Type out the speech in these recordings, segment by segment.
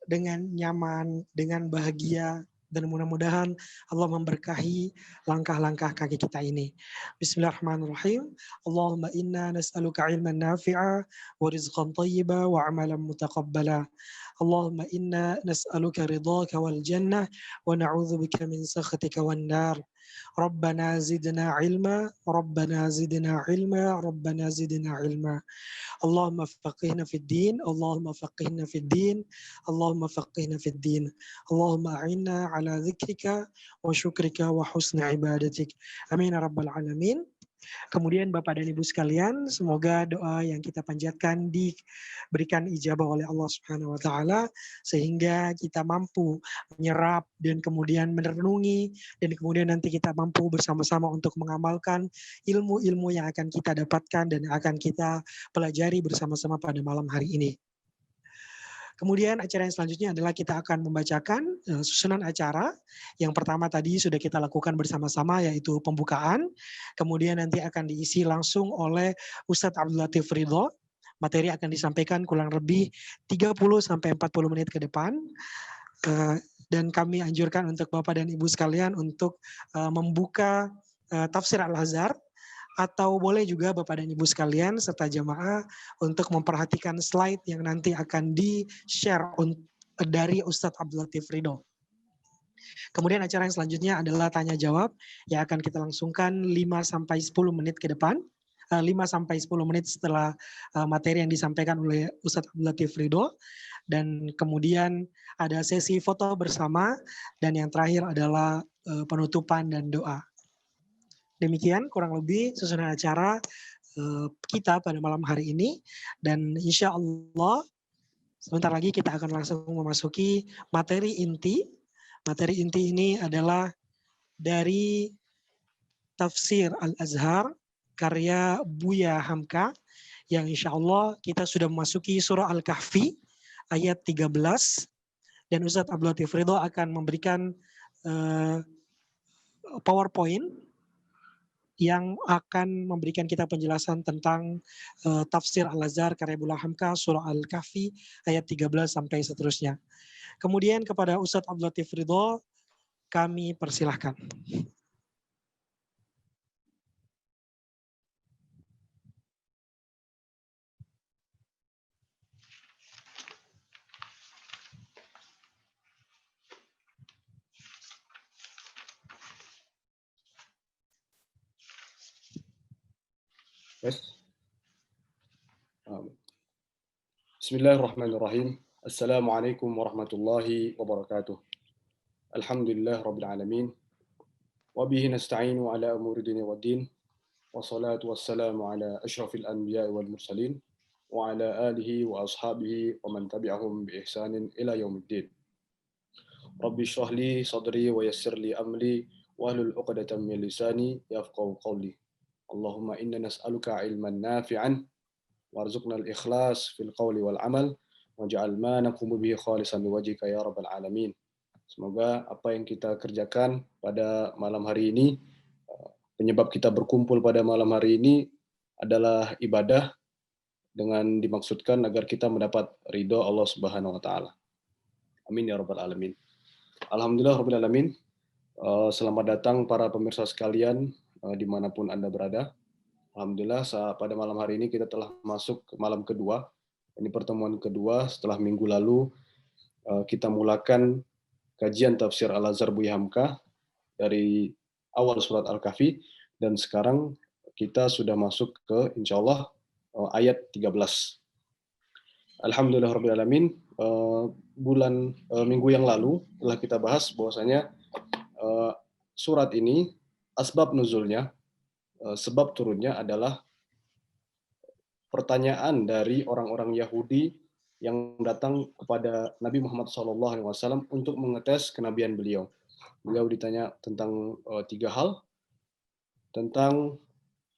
dengan nyaman, dengan bahagia, dan mudah-mudahan Allah memberkahi langkah-langkah kaki kita ini. Bismillahirrahmanirrahim. Allahumma inna nas'aluka ilman nafi'a wa rizqan thayyiba wa amalan mutaqabbala. Allahumma inna nas'aluka ridhaka wal jannah wa na'udzubika min sakhatika wan nar. Rabbana zidna ilma, Rabbana zidna ilma, Rabbana zidna ilma. اللهم فقهنا في الدين اللهم فقهنا في الدين اللهم فقهنا في الدين اللهم أعنا على ذكرك وشكرك وحسن عبادتك amin ya rabbal alamin. Kemudian Bapak dan Ibu sekalian, semoga doa yang kita panjatkan diberikan ijabah oleh Allah Subhanahu wa taala sehingga kita mampu menyerap dan kemudian merenungi dan kemudian nanti kita mampu bersama-sama untuk mengamalkan ilmu-ilmu yang akan kita dapatkan dan akan kita pelajari bersama-sama pada malam hari ini. Kemudian acara yang selanjutnya adalah kita akan membacakan susunan acara. Yang pertama tadi sudah kita lakukan bersama-sama yaitu pembukaan. Kemudian nanti akan diisi langsung oleh Ustadz Abdul Latif Ridho. Materi akan disampaikan kurang lebih 30-40 menit ke depan. Dan kami anjurkan untuk Bapak dan Ibu sekalian untuk membuka tafsir Al-Azhar, atau boleh juga Bapak dan Ibu sekalian serta jamaah untuk memperhatikan slide yang nanti akan di-share dari Ustadz Abdul Latif Ridho. Kemudian acara yang selanjutnya adalah tanya jawab yang akan kita langsungkan 5-10 menit ke depan. 5-10 menit setelah materi yang disampaikan oleh Ustadz Abdul Latif Ridho. Dan kemudian ada sesi foto bersama dan yang terakhir adalah penutupan dan doa. Demikian kurang lebih susunan acara kita pada malam hari ini. Dan insya Allah sebentar lagi kita akan langsung memasuki materi inti. Materi inti ini adalah dari Tafsir Al-Azhar karya Buya Hamka yang insya Allah kita sudah memasuki surah Al-Kahfi ayat 13. Dan Ustadz Abdul Latif Ridho akan memberikan PowerPoint yang akan memberikan kita penjelasan tentang tafsir Al-Azhar karya Buya Hamka surah Al-Kahfi ayat 13 sampai seterusnya. Kemudian kepada Ustadz Abdul Latif Ridho kami persilahkan. Bismillahirrahmanirrahim. Assalamualaikum warahmatullahi wabarakatuh. Alhamdulillah rabbil alamin. Wa bihi nasta'inu ala umuri dunya waddin. Wassalatu wassalamu ala asyrafil anbiya'i wal mursalin wa ala alihi wa ashabihi wa man tabi'ahum bi ihsanin ila yaumiddin. Rabbi shrah li sadri wa yassir li amri wa hlul 'uqdatam min lisani yafqahu qawli. Allahumma inna nas'aluka ilman nafi'an warzuqna al-ikhlas fil qawli wal amal waj'al ma naqumu bihi khalisan liwajhika ya rabbal alamin. Semoga apa yang kita kerjakan pada malam hari ini, penyebab kita berkumpul pada malam hari ini adalah ibadah dengan dimaksudkan agar kita mendapat ridho Allah Subhanahu wa taala. Amin ya rabbal alamin. Alhamdulillah rabbil alamin. Selamat datang para pemirsa sekalian dimanapun Anda berada. Alhamdulillah pada malam hari ini kita telah masuk ke malam kedua. Ini pertemuan kedua setelah minggu lalu kita mulakan kajian tafsir Al-Azhar Buya Hamka dari awal surat Al-Kahfi dan sekarang kita sudah masuk ke insya Allah ayat 13. Alhamdulillah rabbil alamin. Minggu yang lalu telah kita bahas bahwasanya surat ini asbab nuzulnya, sebab turunnya adalah pertanyaan dari orang-orang Yahudi yang datang kepada Nabi Muhammad SAW untuk mengetes kenabian beliau. Beliau ditanya tentang 3 hal,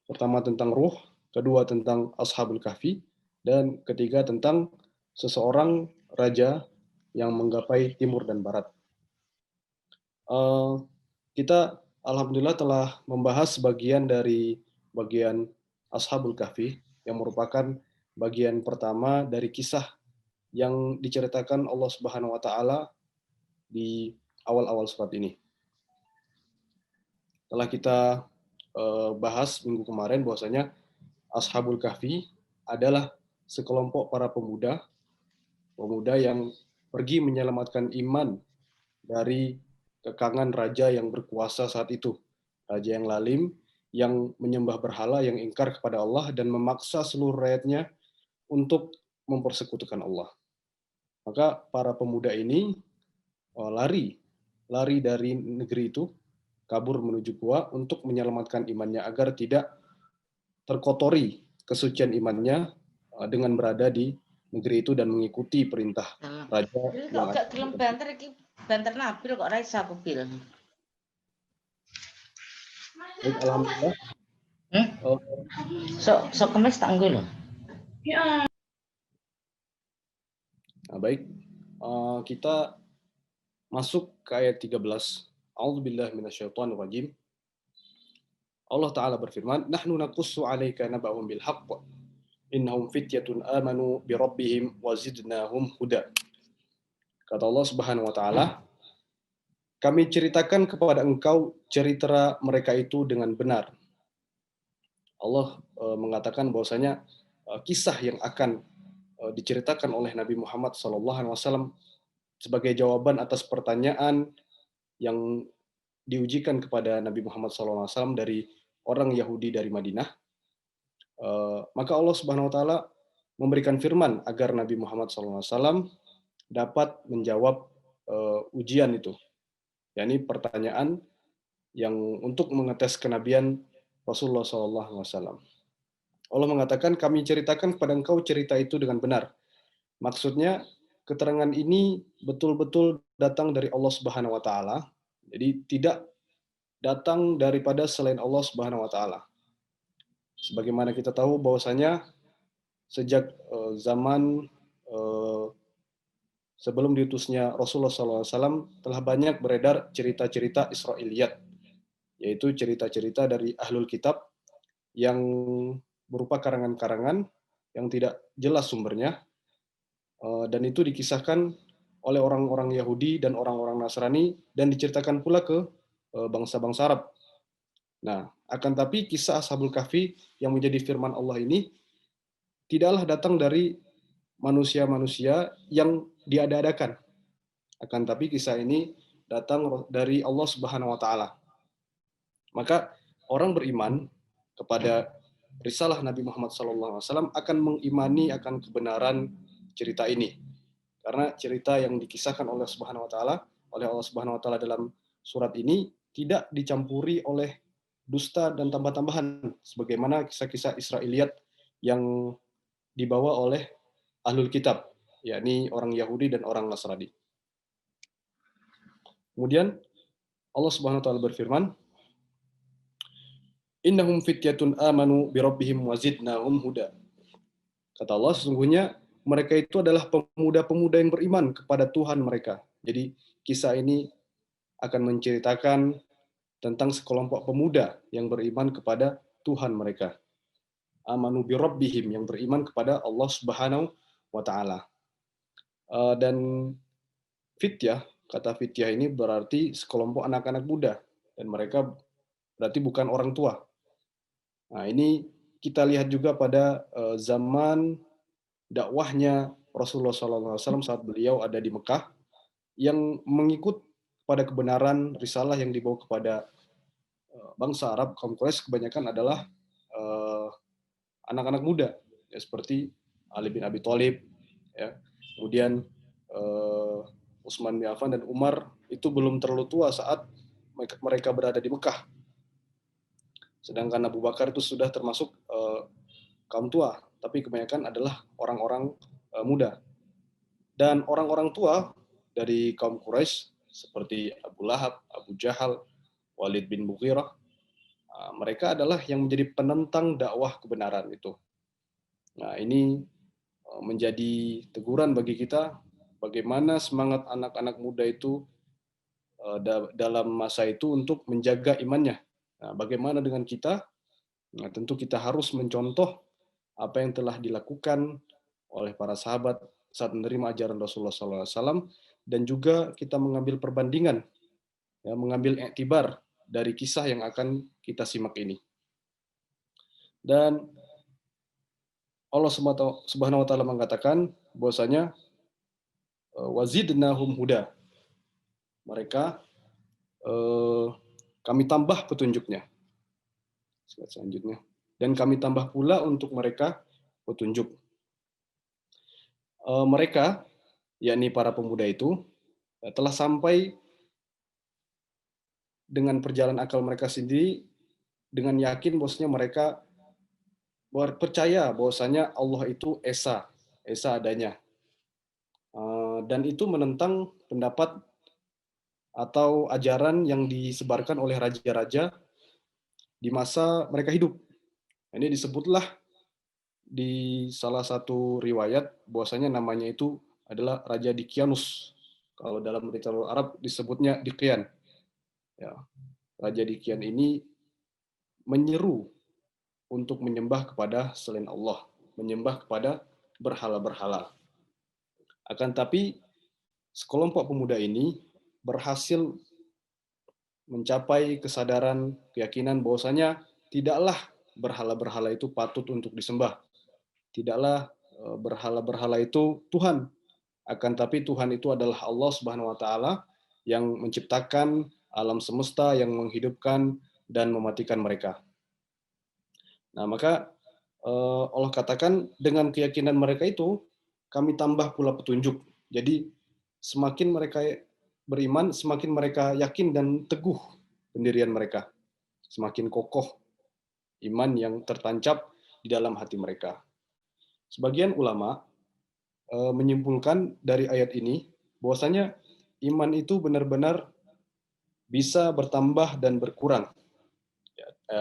pertama tentang ruh, kedua tentang Ashabul Kahfi, dan ketiga tentang seseorang raja yang menggapai timur dan barat. Kita alhamdulillah telah membahas bagian Ashabul Kahfi yang merupakan bagian pertama dari kisah yang diceritakan Allah Subhanahu wa taala di awal-awal surat ini. Telah kita bahas minggu kemarin bahwasanya Ashabul Kahfi adalah sekelompok para pemuda yang pergi menyelamatkan iman dari kekangan raja yang berkuasa saat itu. Raja yang lalim, yang menyembah berhala, yang ingkar kepada Allah, dan memaksa seluruh rakyatnya untuk mempersekutukan Allah. Maka para pemuda ini lari dari negeri itu, kabur menuju gua untuk menyelamatkan imannya agar tidak terkotori kesucian imannya dengan berada di negeri itu dan mengikuti perintah raja yang kok gak gelem banter iki banter Nabil kok ora iso aku bil. Baik, alhamdulillah. Sok kemis tak nggo lho. Nah, baik, kita masuk ke ayat 13. A'udzubillahi minasyaitonirrajim. Allah Ta'ala berfirman, Nahnu naqussu 'alaika naba'hum bil haqq. Innahum fityatun amanu bi rabbihim wa zidnahum huda. Kata Allah Subhanahu wa taala, kami ceritakan kepada engkau cerita mereka itu dengan benar. Allah mengatakan bahwasanya kisah yang akan diceritakan oleh Nabi Muhammad SAW sebagai jawaban atas pertanyaan yang diujikan kepada Nabi Muhammad SAW dari orang Yahudi dari Madinah. Maka Allah Subhanahu Wa Taala memberikan firman agar Nabi Muhammad SAW dapat menjawab ujian itu, yakni pertanyaan yang untuk mengetes kenabian Rasulullah SAW. Allah mengatakan, kami ceritakan kepada engkau cerita itu dengan benar. Maksudnya, keterangan ini betul-betul datang dari Allah Subhanahu wa taala. Jadi tidak datang daripada selain Allah Subhanahu wa taala. Sebagaimana kita tahu bahwasanya sejak zaman sebelum diutusnya Rasulullah SAW telah banyak beredar cerita-cerita Israiliyat, yaitu cerita-cerita dari ahlul kitab yang berupa karangan-karangan yang tidak jelas sumbernya, dan itu dikisahkan oleh orang-orang Yahudi dan orang-orang Nasrani dan diceritakan pula ke bangsa-bangsa Arab. Nah, akan tapi kisah Ashabul Kahfi yang menjadi firman Allah ini tidaklah datang dari manusia-manusia yang diada-adakan. Akan tapi kisah ini datang dari Allah Subhanahu wa taala. Maka orang beriman kepada risalah Nabi Muhammad SAW akan mengimani akan kebenaran cerita ini. Karena cerita yang dikisahkan oleh Allah Subhanahu wa taala dalam surat ini tidak dicampuri oleh dusta dan tambah-tambahan sebagaimana kisah-kisah Israiliyat yang dibawa oleh ahlul kitab, yakni orang Yahudi dan orang Nasrani. Kemudian Allah Subhanahu wa taala berfirman, Innahum fityatun amanu bi rabbihim wa zidnahum huda. Kata Allah, sesungguhnya mereka itu adalah pemuda-pemuda yang beriman kepada Tuhan mereka. Jadi kisah ini akan menceritakan tentang sekelompok pemuda yang beriman kepada Tuhan mereka. Amanu bi rabbihim, yang beriman kepada Allah Subhanahu wa taala. Dan fityah, kata fityah ini berarti sekelompok anak-anak muda dan mereka berarti bukan orang tua. Nah, ini kita lihat juga pada zaman dakwahnya Rasulullah SAW saat beliau ada di Mekah, yang mengikut pada kebenaran risalah yang dibawa kepada bangsa Arab, kaum Quraisy kebanyakan adalah anak-anak muda, ya, seperti Ali bin Abi Thalib, ya. Kemudian Utsman bin Affan dan Umar itu belum terlalu tua saat mereka berada di Mekah. Sedangkan Abu Bakar itu sudah termasuk kaum tua, tapi kebanyakan adalah orang-orang muda. Dan orang-orang tua dari kaum Quraisy seperti Abu Lahab, Abu Jahal, Walid bin Mughirah, mereka adalah yang menjadi penentang dakwah kebenaran itu. Nah, ini menjadi teguran bagi kita bagaimana semangat anak-anak muda itu dalam masa itu untuk menjaga imannya. Nah, bagaimana dengan kita? Nah, tentu kita harus mencontoh apa yang telah dilakukan oleh para sahabat saat menerima ajaran Rasulullah SAW, dan juga kita mengambil perbandingan, ya, mengambil iktibar dari kisah yang akan kita simak ini. Dan Allah Subhanahu wa taala mengatakan bahwasanya wazidnahum huda. Mereka kami tambah petunjuknya. Selanjutnya. Dan kami tambah pula untuk mereka petunjuk. Mereka, yakni para pemuda itu, telah sampai dengan perjalanan akal mereka sendiri dengan yakin bahwasanya mereka percaya bahwasanya Allah itu esa adanya. Dan itu menentang pendapat atau ajaran yang disebarkan oleh raja-raja di masa mereka hidup. Ini disebutlah di salah satu riwayat bahwasanya namanya itu adalah Raja Dikianus. Kalau dalam literatur Arab disebutnya Dikian. Ya, Raja Dikian ini menyeru untuk menyembah kepada selain Allah, menyembah kepada berhala-berhala. Akan tapi sekelompok pemuda ini berhasil mencapai kesadaran, keyakinan bahwasanya tidaklah berhala-berhala itu patut untuk disembah. Tidaklah berhala-berhala itu Tuhan. Akan tapi Tuhan itu adalah Allah Subhanahu wa taala yang menciptakan alam semesta, yang menghidupkan dan mematikan mereka. Nah, maka Allah katakan dengan keyakinan mereka itu kami tambah pula petunjuk. Jadi semakin mereka beriman, semakin mereka yakin dan teguh pendirian mereka. Semakin kokoh iman yang tertancap di dalam hati mereka. Sebagian ulama menyimpulkan dari ayat ini bahwasanya iman itu benar-benar bisa bertambah dan berkurang,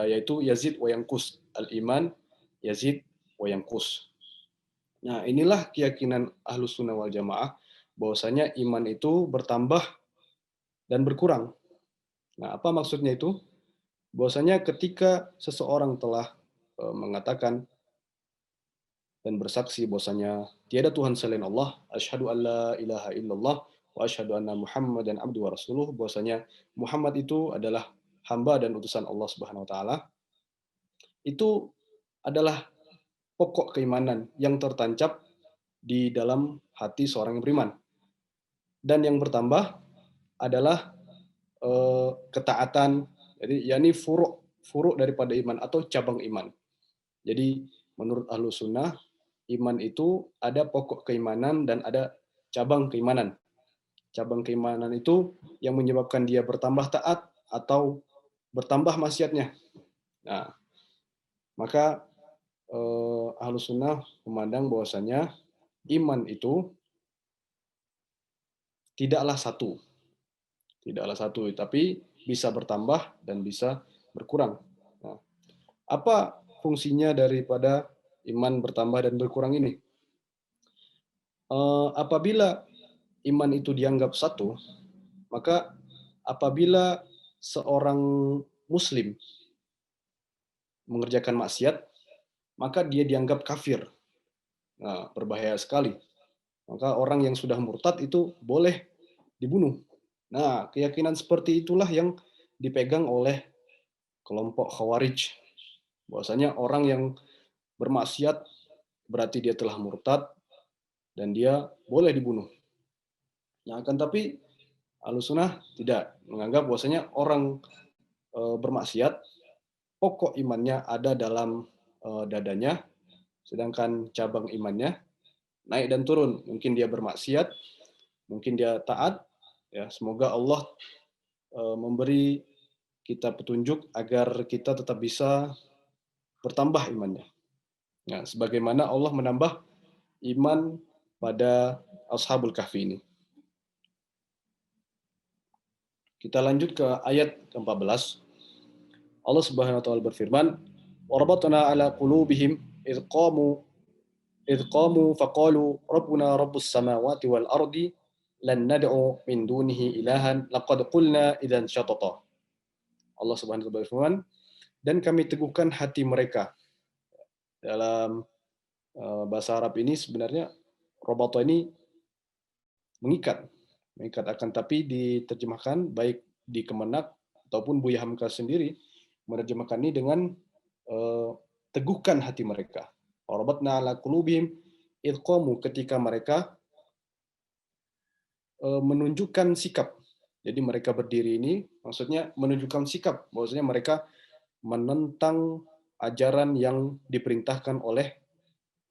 yaitu yazid wa yanqus, al-iman yazid wa yanqus. Nah, inilah keyakinan Ahlus Sunnah wal Jamaah bahwasanya iman itu bertambah dan berkurang. Nah, apa maksudnya itu? Bahwasanya ketika seseorang telah mengatakan dan bersaksi bahwasanya tiada Tuhan selain Allah, asyhadu alla ilaha illallah wa asyhadu anna Muhammadan abduhu wa rasuluh, bahwasanya Muhammad itu adalah hamba dan utusan Allah Subhanahu wa taala. Itu adalah pokok keimanan yang tertancap di dalam hati seorang yang beriman. Dan yang bertambah adalah ketaatan, jadi yakni furu' daripada iman atau cabang iman. Jadi menurut Ahlus Sunnah, iman itu ada pokok keimanan dan ada cabang keimanan. Cabang keimanan itu yang menyebabkan dia bertambah taat atau bertambah maksiatnya. Nah, maka Ahlus Sunnah memandang bahwasanya iman itu tidaklah satu, tapi bisa bertambah dan bisa berkurang. Nah, apa fungsinya daripada iman bertambah dan berkurang ini? Apabila iman itu dianggap satu, maka apabila seorang Muslim mengerjakan maksiat, maka dia dianggap kafir. Nah, berbahaya sekali. Maka orang yang sudah murtad itu boleh dibunuh. Nah, keyakinan seperti itulah yang dipegang oleh kelompok Khawarij. Bahwasanya orang yang bermaksiat berarti dia telah murtad dan dia boleh dibunuh. Nah, akan tapi Ahlussunnah tidak menganggap bahwasanya orang bermaksiat pokok imannya ada dalam dadanya, sedangkan cabang imannya naik dan turun. Mungkin dia bermaksiat, mungkin dia taat. Ya, semoga Allah memberi kita petunjuk agar kita tetap bisa bertambah imannya. Nah, sebagaimana Allah menambah iman pada Ashabul Kahfi ini. Kita lanjut ke ayat ke-14. Allah Subhanahu wa taala berfirman, "Warabatna 'ala qulubihim idh qamu faqalu rabbuna rabbus samawati wal ardi lan nad'u min dunihi ilahan laqad qulna idzan syatata." Allah Subhanahu wa taala berfirman, dan kami teguhkan hati mereka. Dalam bahasa Arab ini sebenarnya Rabata ini mengikat akan, tapi diterjemahkan baik di Kemenak ataupun Buya Hamka sendiri menerjemahkan ini dengan teguhkan hati mereka. Rabatna ala qulubihim idh qamu, ketika mereka menunjukkan sikap. Jadi mereka berdiri ini maksudnya menunjukkan sikap, bahwasanya mereka menentang ajaran yang diperintahkan oleh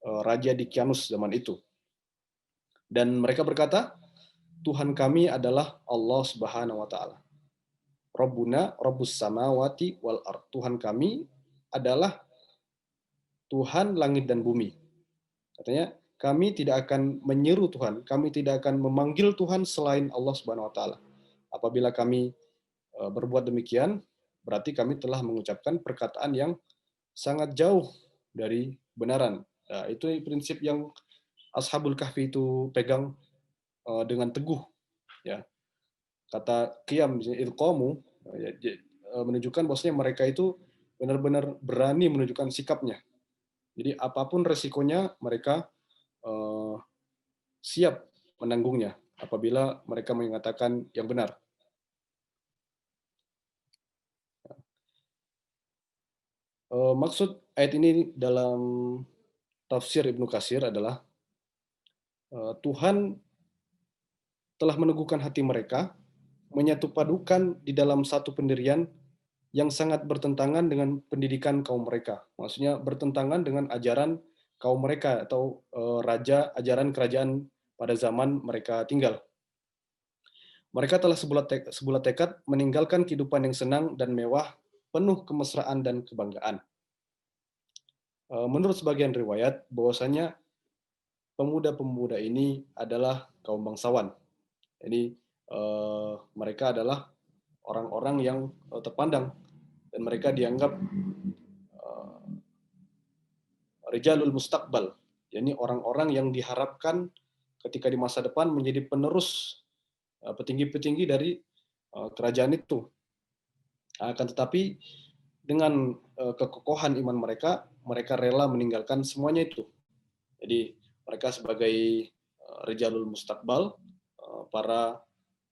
Raja Dikianus zaman itu. Dan mereka berkata, Tuhan kami adalah Allah Subhanahu wa taala. Rabbuna Rabbus samawati wal ard. Tuhan kami adalah Tuhan langit dan bumi. Katanya, kami tidak akan menyeru Tuhan, kami tidak akan memanggil Tuhan selain Allah Subhanahu wa taala. Apabila kami berbuat demikian, berarti kami telah mengucapkan perkataan yang sangat jauh dari kebenaran. Nah, itu prinsip yang Ashabul Kahfi itu pegang dengan teguh. Ya. Kata qiyam, ilqamu, menunjukkan bahwasanya mereka itu benar-benar berani menunjukkan sikapnya. Jadi apapun resikonya mereka siap menanggungnya apabila mereka mengatakan yang benar. Maksud ayat ini dalam tafsir Ibnu Katsir adalah Tuhan telah meneguhkan hati mereka, menyatupadukan di dalam satu pendirian yang sangat bertentangan dengan pendidikan kaum mereka. Maksudnya bertentangan dengan ajaran kaum mereka atau raja, ajaran kerajaan pada zaman mereka tinggal. Mereka telah sebulat tekad meninggalkan kehidupan yang senang dan mewah, penuh kemesraan dan kebanggaan. Menurut sebagian riwayat, bahwasanya pemuda-pemuda ini adalah kaum bangsawan. Jadi mereka adalah orang-orang yang terpandang dan mereka dianggap rijalul mustaqbal, yakni orang-orang yang diharapkan ketika di masa depan menjadi penerus petinggi-petinggi dari kerajaan itu. Akan tetapi dengan kekokohan iman mereka, mereka rela meninggalkan semuanya itu. Jadi mereka sebagai rijalul mustaqbal, para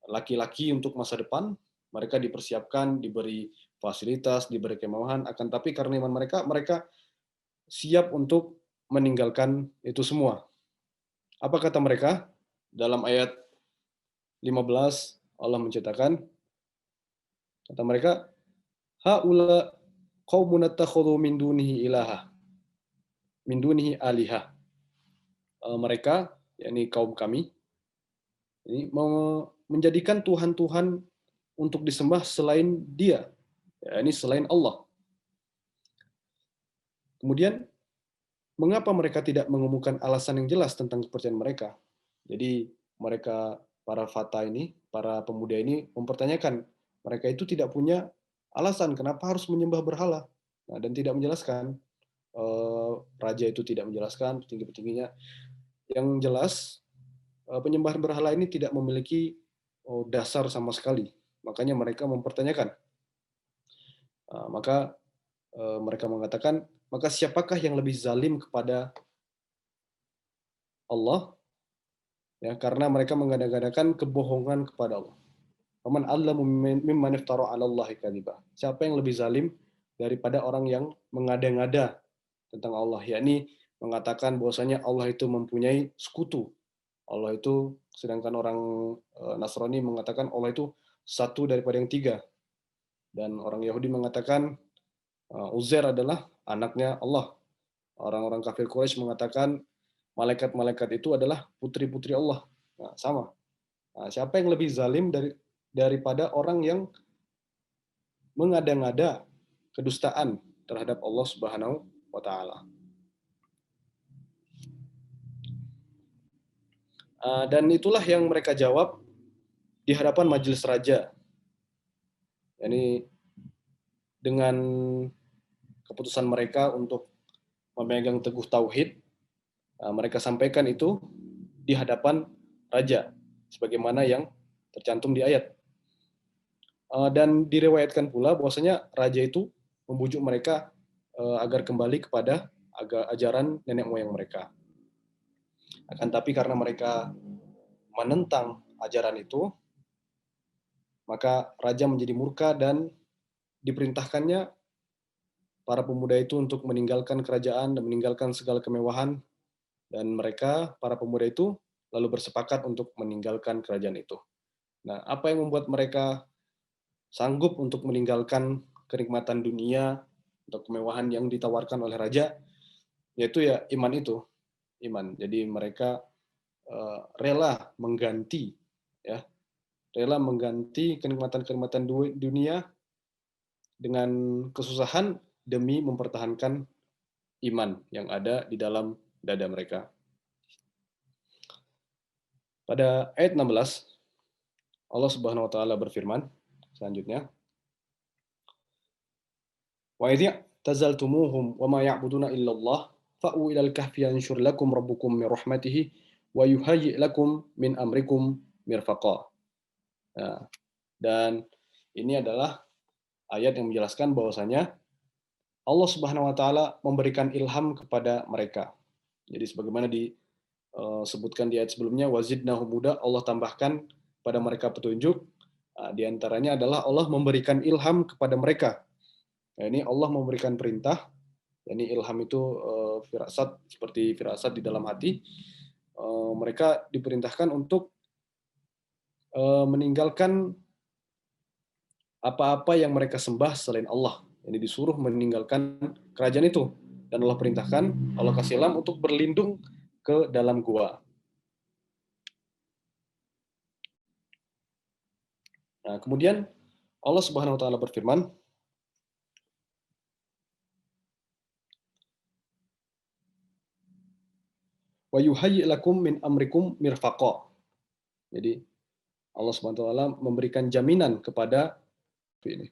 laki-laki untuk masa depan, mereka dipersiapkan, diberi fasilitas, diberi kemewahan, akan tapi karena iman mereka, mereka siap untuk meninggalkan itu semua. Apa kata mereka? Dalam ayat 15 Allah menceritakan, kata mereka, haula qaumun attakhadhu min dunihi ilaha, min dunihi alihah. Mereka, yakni kaum kami, ini menjadikan Tuhan-Tuhan untuk disembah selain Dia, yakni selain Allah. Kemudian, mengapa mereka tidak mengumumkan alasan yang jelas tentang kepercayaan mereka? Jadi mereka, para fata ini, para pemuda ini mempertanyakan, mereka itu tidak punya alasan kenapa harus menyembah berhala, dan tidak menjelaskan. Raja itu tidak menjelaskan, petinggi-petingginya. Yang jelas, penyembahan berhala ini tidak memiliki dasar sama sekali. Makanya mereka mempertanyakan. Maka mereka mengatakan, maka siapakah yang lebih zalim kepada Allah? Ya, karena mereka mengada-gadakan kebohongan kepada Allah. Faman allamu mimman iftara 'ala Allahi kadziba. Siapa yang lebih zalim daripada orang yang mengada-ngada tentang Allah, yakni mengatakan bahwasanya Allah itu mempunyai sekutu. Allah itu, sedangkan orang Nasrani mengatakan Allah itu satu daripada yang tiga. Dan orang Yahudi mengatakan Uzair adalah anaknya Allah. Orang-orang kafir Quraisy mengatakan malaikat-malaikat itu adalah putri-putri Allah. Nah, sama. Nah, siapa yang lebih zalim daripada orang yang mengada-ngada kedustaan terhadap Allah Subhanahu wa taala. Dan itulah yang mereka jawab di hadapan majelis raja. Yani dengan keputusan mereka untuk memegang teguh tauhid, mereka sampaikan itu di hadapan raja, sebagaimana yang tercantum di ayat. Dan diriwayatkan pula bahwasanya raja itu membujuk mereka agar kembali kepada ajaran nenek moyang mereka. Akan tapi karena mereka menentang ajaran itu, maka raja menjadi murka dan diperintahkannya para pemuda itu untuk meninggalkan kerajaan dan meninggalkan segala kemewahan, dan mereka, para pemuda itu, lalu bersepakat untuk meninggalkan kerajaan itu. Nah, apa yang membuat mereka sanggup untuk meninggalkan kenikmatan dunia atau kemewahan yang ditawarkan oleh raja, yaitu ya iman itu, iman. Jadi mereka rela mengganti, ya, rela mengganti kenikmatan-kenikmatan dunia dengan kesusahan demi mempertahankan iman yang ada di dalam dada mereka. Pada ayat 16, Allah Subhanahu wa taala berfirman selanjutnya, "Wa idh tazaltumuhum wa ma ya'buduna illallah fa'u ilal kahfi yanshur lakum rabbukum min rahmatihi wa yuhayyi' lakum min amrikum mirfaqa." Nah, dan ini adalah ayat yang menjelaskan bahwasanya Allah Subhanahu wa taala memberikan ilham kepada mereka. Jadi sebagaimana disebutkan di ayat sebelumnya, wazidnahum huda, Allah tambahkan pada mereka petunjuk. Di antaranya adalah Allah memberikan ilham kepada mereka. Nah, ini Allah memberikan perintah. Ini ilham itu firasat, seperti firasat di dalam hati. Mereka diperintahkan untuk meninggalkan apa-apa yang mereka sembah selain Allah. Ini disuruh meninggalkan kerajaan itu. Dan Allah perintahkan, Allah kasih ilham untuk berlindung ke dalam gua. Nah, kemudian Allah Subhanahu wa taala berfirman, wa yuhayyi' lakum min amrikum mirfaqa. Jadi Allah Subhanahu wa taala memberikan jaminan kepada ini.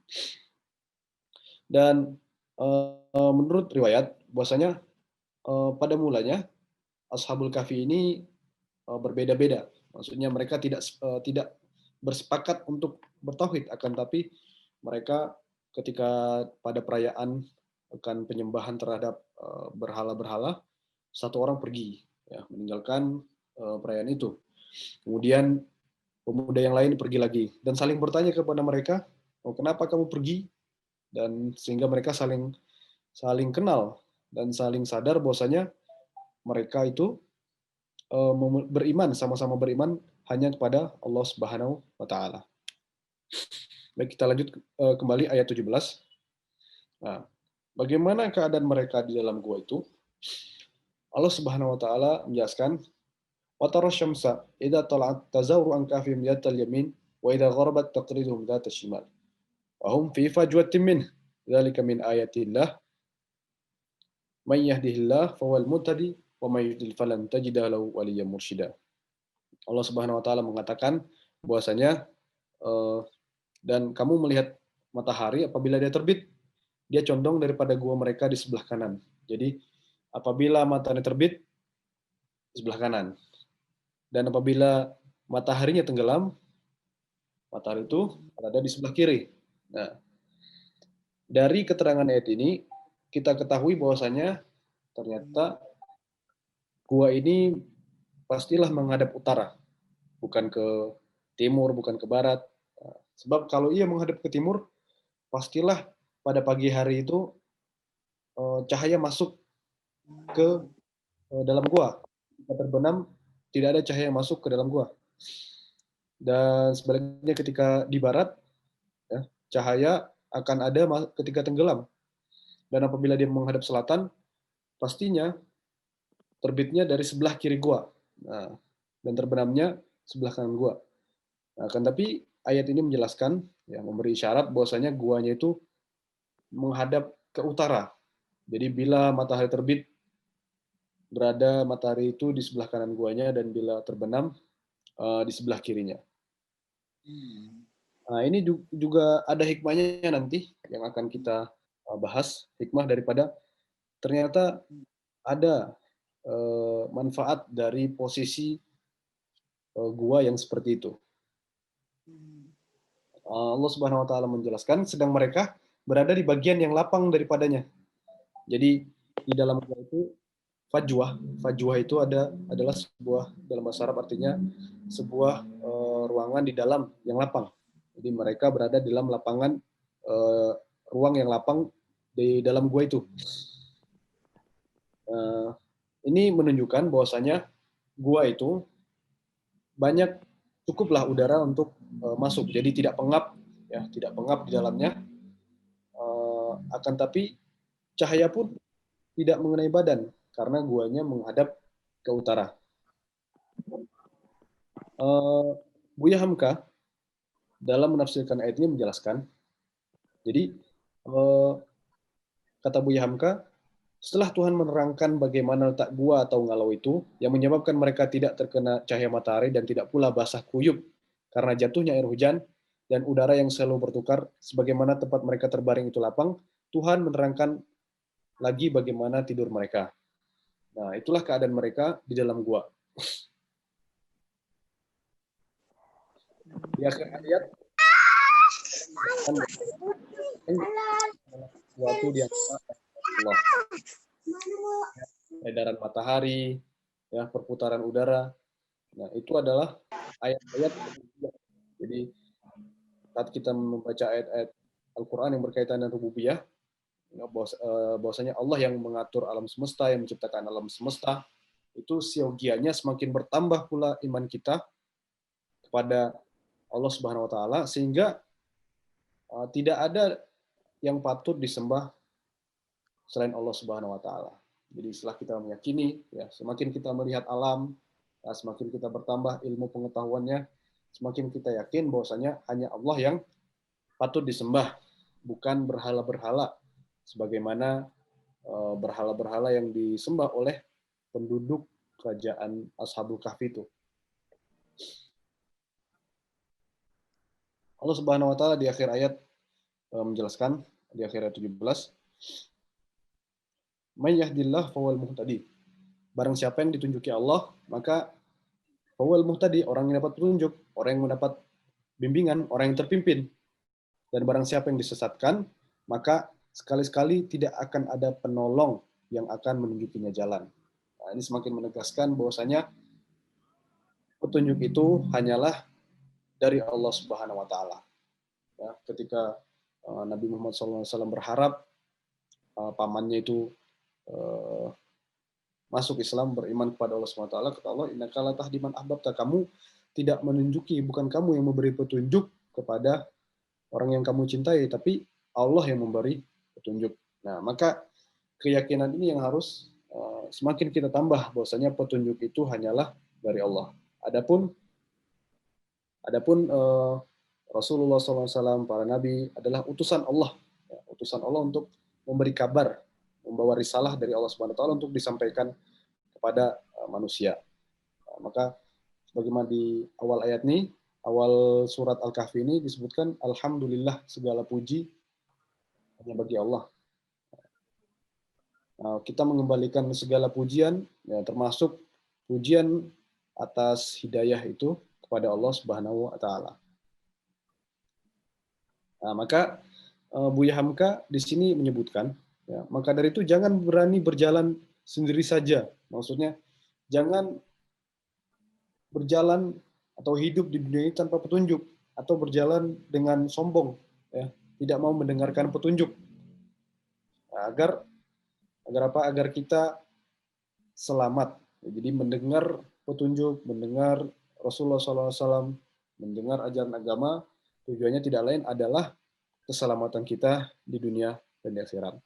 Dan menurut riwayat bahwasanya pada mulanya Ashabul Kahfi ini berbeda-beda. Maksudnya mereka tidak bersepakat untuk bertauhid, akan tapi mereka ketika pada perayaan akan penyembahan terhadap berhala-berhala, satu orang pergi, ya, meninggalkan perayaan itu. Kemudian pemuda yang lain pergi lagi dan saling bertanya kepada mereka, oh, kenapa kamu pergi? Dan sehingga mereka saling kenal dan saling sadar bahwasanya mereka itu beriman, sama-sama beriman hanya kepada Allah Subhanahu wa taala. Baik, kita lanjut kembali ayat 17. Nah, bagaimana keadaan mereka di dalam gua itu? Allah Subhanahu wa taala menjelaskan, wa tara syamsa idza tala'at tazawru an kahfihim yatal yamin wa idza gharabat taqriduhum dzata shimal wa hum fi fajwatin min dzalika min ayatillah may yahdihillah fawal muhtadi wa may yudlil falan tajida lahu waliyyan mursyida. Allah Subhanahu wa taala mengatakan bahwasanya dan kamu melihat matahari apabila dia terbit, dia condong daripada gua mereka di sebelah kanan. Jadi apabila matahari terbit di sebelah kanan, dan apabila mataharinya tenggelam, matahari itu berada di sebelah kiri. Nah, dari keterangan ayat ini kita ketahui bahwasanya ternyata gua ini pastilah menghadap utara, bukan ke timur, bukan ke barat. Sebab kalau ia menghadap ke timur, pastilah pada pagi hari itu cahaya masuk ke dalam gua. Jika terbenam, tidak ada cahaya yang masuk ke dalam gua. Dan sebaliknya ketika di barat, ya, cahaya akan ada ketika tenggelam. Dan apabila dia menghadap selatan, pastinya terbitnya dari sebelah kiri gua. Nah, dan terbenamnya sebelah kanan gua. Nah, kan tapi ayat ini menjelaskan, ya, memberi isyarat bahwasanya guanya itu menghadap ke utara. Jadi bila matahari terbit, berada matahari itu di sebelah kanan guanya, dan bila terbenam di sebelah kirinya. Nah, ini juga ada hikmahnya nanti yang akan kita bahas, hikmah daripada ternyata ada manfaat dari posisi gua yang seperti itu. Allah Subhanahu wa taala menjelaskan sedang mereka berada di bagian yang lapang daripadanya. Jadi di dalam gua itu fajwah. Fajwah itu adalah sebuah, dalam bahasa Arab artinya sebuah ruangan di dalam yang lapang. Jadi mereka berada di dalam lapangan, ruang yang lapang di dalam gua itu. Ini menunjukkan bahwasanya gua itu banyak, cukuplah udara untuk masuk. Jadi tidak pengap, ya, tidak pengap di dalamnya. Akan tapi cahaya pun tidak mengenai badan karena guanya menghadap ke utara. Buya Hamka dalam menafsirkan ayat ini menjelaskan, jadi kata Buya Hamka, setelah Tuhan menerangkan bagaimana letak gua atau ngalau itu yang menyebabkan mereka tidak terkena cahaya matahari dan tidak pula basah kuyup karena jatuhnya air hujan dan udara yang selalu bertukar, sebagaimana tempat mereka terbaring itu lapang, Tuhan menerangkan lagi bagaimana tidur mereka. Nah, itulah keadaan mereka di dalam gua. Di akhir ayat, suatu di antara Allah, edaran matahari, ya, perputaran udara. Nah, itu adalah ayat-ayat. Jadi saat kita membaca ayat-ayat Al-Quran yang berkaitan dengan rububiyah, bahwasanya Allah yang mengatur alam semesta, yang menciptakan alam semesta, itu siogianya semakin bertambah pula iman kita kepada Allah Subhanahu wa taala, sehingga tidak ada yang patut disembah selain Allah Subhanahu wa taala. Jadi setelah kita meyakini, ya, semakin kita melihat alam, ya, semakin kita bertambah ilmu pengetahuannya, semakin kita yakin bahwasanya hanya Allah yang patut disembah, bukan berhala-berhala sebagaimana berhala-berhala yang disembah oleh penduduk kerajaan Ashabul Kahfi itu. Allah Subhanahu wa taala di akhir ayat menjelaskan, di akhir ayat 17, "May yahdillah fawal muhtadi." Barang siapa yang ditunjuki Allah, maka fawal muhtadi, orang yang dapat petunjuk, orang yang mendapat bimbingan, orang yang terpimpin. Dan barang siapa yang disesatkan, maka sekali-sekali tidak akan ada penolong yang akan menunjukinya jalan. Nah, ini semakin menegaskan bahwasanya petunjuk itu hanyalah dari Allah Subhanahu wa taala. Ya, ketika Nabi Muhammad SAW berharap pamannya itu masuk Islam, beriman kepada Allah Subhanahu wa taala, kata Allah, innaka la tahdi man ahbabta, kamu tidak menunjuki, bukan kamu yang memberi petunjuk kepada orang yang kamu cintai, tapi Allah yang memberi petunjuk. Nah, maka keyakinan ini yang harus semakin kita tambah, bahwasanya petunjuk itu hanyalah dari Allah. Adapun Rasulullah SAW, para nabi adalah utusan Allah, ya, utusan Allah untuk memberi kabar, membawa risalah dari Allah Subhanahu wa taala untuk disampaikan kepada manusia. Nah, maka sebagaimana di awal ayat ini, awal surat Al-Kahfi ini disebutkan, alhamdulillah, segala puji hanya bagi Allah. Nah, kita mengembalikan segala pujian, ya, termasuk pujian atas hidayah itu kepada Allah Subhanahu wa taala. Nah, maka Buya Hamka di sini menyebutkan, ya, maka dari itu jangan berani berjalan sendiri saja. Maksudnya jangan berjalan atau hidup di dunia ini tanpa petunjuk, atau berjalan dengan sombong, ya, tidak mau mendengarkan petunjuk. Nah, agar apa? Agar kita selamat. Jadi mendengar petunjuk, mendengar Rasulullah SAW, mendengar ajaran agama, tujuannya tidak lain adalah keselamatan kita di dunia dan di akhirat.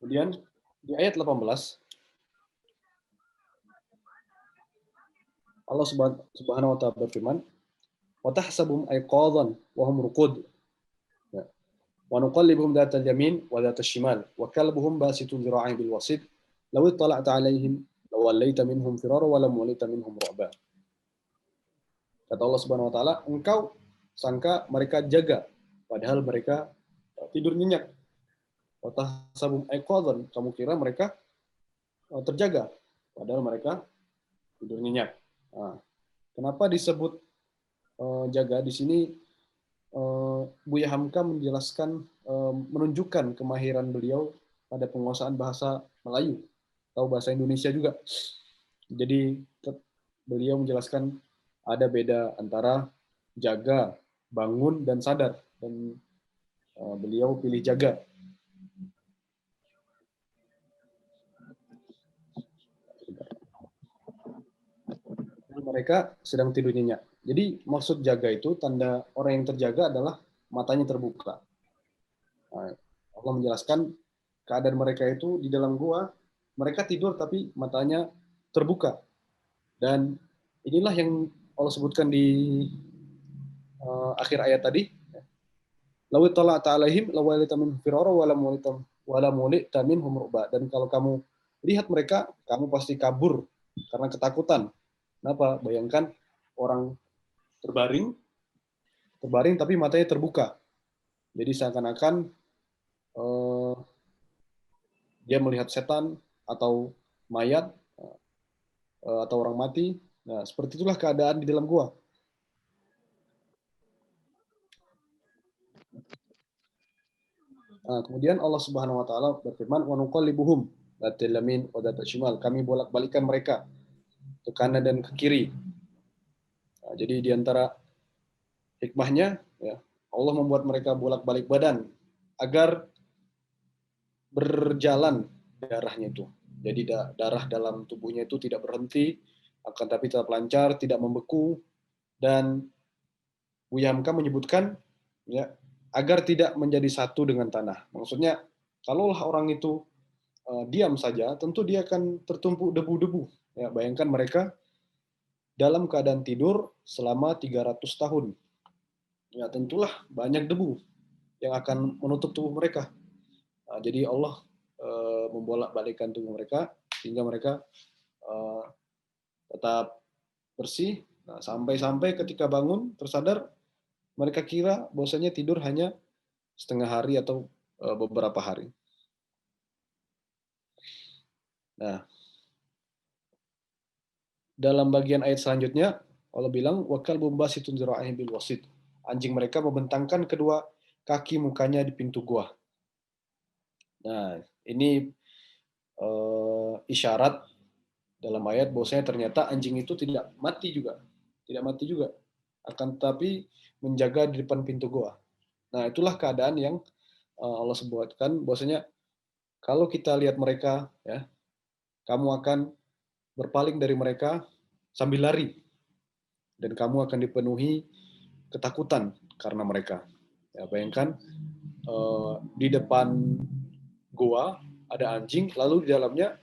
Kemudian di ayat 18, Allah Subhanahu wa taala berfirman, "Wa tahsabuhum ayqadhan wa hum ruqud. Wa nuqallibuhum dhatal yamin wa dhatal shimal wa kalbuhum basitun dhira'ihi bil wasid. Law ittala'ta 'alaihim lawallaita minhum firara wa lam walaita minhum ru'ba." Kata Allah Subhanahu wa taala, engkau sangka mereka jaga, padahal mereka tidur nyenyak. Wa tahsabuhum ayqadhan, kamu kira mereka terjaga, padahal mereka tidur nyenyak. Nah, kenapa disebut jaga di sini? Buya Hamka menjelaskan, menunjukkan kemahiran beliau pada penguasaan bahasa Melayu. tahu bahasa Indonesia juga. Jadi beliau menjelaskan ada beda antara jaga, bangun, dan sadar. Dan beliau pilih jaga. Mereka sedang tidur nyenyak. Jadi maksud jaga itu, tanda orang yang terjaga adalah matanya terbuka. Nah, Allah menjelaskan keadaan mereka itu di dalam gua, mereka tidur tapi matanya terbuka. Dan inilah yang Allah sebutkan di akhir ayat tadi. Lawi tala'ata alaihim lawalita min firara wala mulita minhum ru'ba. Dan kalau kamu lihat mereka, kamu pasti kabur karena ketakutan. Kenapa? Bayangkan orang terbaring tapi matanya terbuka. Jadi seakan-akan dia melihat setan atau mayat atau orang mati. Nah, seperti itulah keadaan di dalam gua. Nah, kemudian Allah Subhanahu wa taala berfirman, "Wa nuqallibuhum datal yamin wa datal shimal." Kami bolak-balikan mereka ke kanan dan ke kiri. Nah, jadi di antara hikmahnya, ya, Allah membuat mereka bolak-balik badan agar berjalan darahnya itu. Jadi darah dalam tubuhnya itu tidak berhenti, akan tapi tetap lancar, tidak membeku. Dan Buya Hamka menyebutkan, ya, agar tidak menjadi satu dengan tanah. Maksudnya, kalaulah orang itu diam saja, tentu dia akan tertumpuk debu-debu. Ya, bayangkan mereka dalam keadaan tidur selama 300 tahun. Ya, tentulah banyak debu yang akan menutup tubuh mereka. Nah, jadi Allah membolak-balikkan tubuh mereka sehingga mereka tetap bersih. Nah, sampai-sampai ketika bangun tersadar, mereka kira bahwasanya tidur hanya setengah hari atau beberapa hari. Nah, dalam bagian ayat selanjutnya Allah bilang wakal bumbasitun zira'ihim bil wasit. Anjing mereka membentangkan kedua kaki mukanya di pintu gua. Nah, ini isyarat dalam ayat bahwasanya ternyata anjing itu tidak mati juga, akan tetapi menjaga di depan pintu gua. Nah, itulah keadaan yang Allah sebutkan bahwasanya kalau kita lihat mereka, ya, kamu akan berpaling dari mereka sambil lari, dan kamu akan dipenuhi ketakutan karena mereka. Ya, bayangkan di depan gua ada anjing, lalu di dalamnya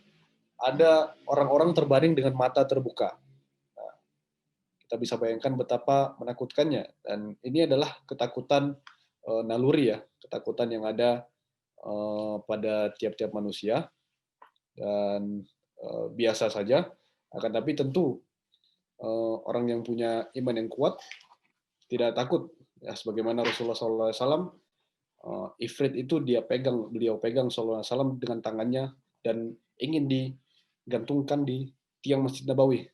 ada orang-orang terbaring dengan mata terbuka. Nah, kita bisa bayangkan betapa menakutkannya. Dan ini adalah ketakutan naluri, ya, ketakutan yang ada pada tiap-tiap manusia dan biasa saja. Akan tapi tentu orang yang punya iman yang kuat tidak takut. Ya, sebagaimana Rasulullah SAW, Ifrit itu beliau pegang Sallallahu Alaihi Wasallam dengan tangannya dan ingin digantungkan di tiang Masjid Nabawi.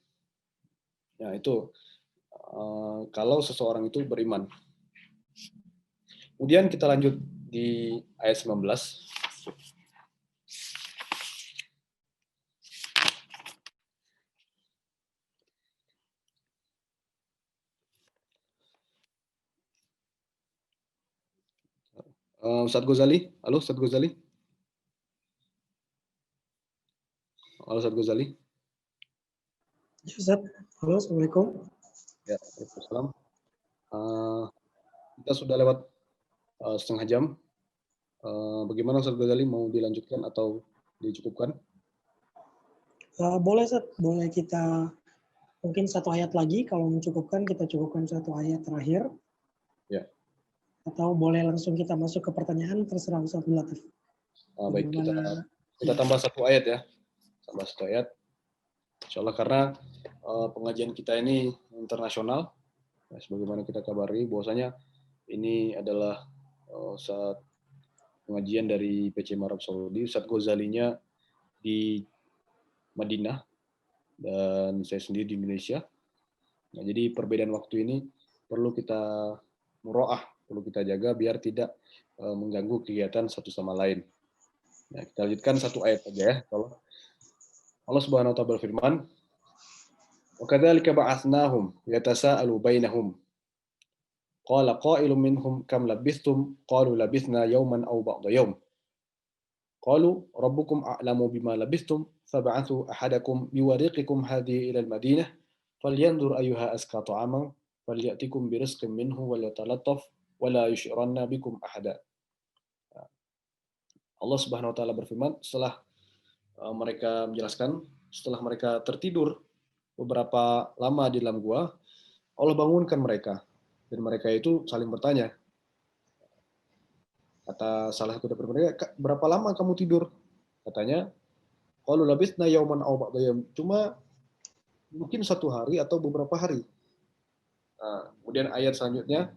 Ya, itu kalau seseorang itu beriman. Kemudian kita lanjut di ayat 19. Ustadz Ghazali, halo Ustadz Ghazali. Halo Ustadz Ghazali. Ya, Ustadz. Halo, Assalamualaikum. Ya, Waalaikumsalam. Kita sudah lewat setengah jam. Bagaimana Ustadz Ghazali, mau dilanjutkan atau dicukupkan? Boleh, Ustadz. Boleh kita mungkin satu ayat lagi. Kalau mencukupkan, kita cukupkan satu ayat terakhir. Ya. Atau boleh langsung kita masuk ke pertanyaan, terserah Ustadz Latif. Baik, kita tambah satu ayat, ya. Tambah satu ayat. Insya Allah, karena pengajian kita ini internasional. Sebagaimana kita kabari, bahwasanya ini adalah saat pengajian dari PCM Arab Saudi. Ustadz Ghazalinya di Madinah dan saya sendiri di Indonesia. Nah, jadi perbedaan waktu ini perlu kita mura'ah, perlu kita jaga biar tidak mengganggu kegiatan satu sama lain. Nah, kita lanjutkan satu ayat saja, ya. Allah Subhanahu wa taala berfirman, "Wa kadzalika ba'atsnahum yatasaalu bainahum. Qala qailun minhum kam labithtum? Qalu labithna yawman aw ba'da yawm. Qalu rabbukum a'lamu bima labithtum fab'athu ahadakum biwariqikum hadhihi ila al-madinah falyanzur ayyuha azka ta'aman falyatikum birizqin minhu walyatalattaf wala yush'iranna bikum ahada." Allah Subhanahu wa taala berfirman setelah mereka menjelaskan, setelah mereka tertidur beberapa lama di dalam gua, Allah bangunkan mereka dan mereka itu saling bertanya. Kata salah satu dari mereka, berapa lama kamu tidur? Katanya, qalu labithna yauman aw ba'da yaum. Cuma mungkin satu hari atau beberapa hari. Nah, kemudian ayat selanjutnya,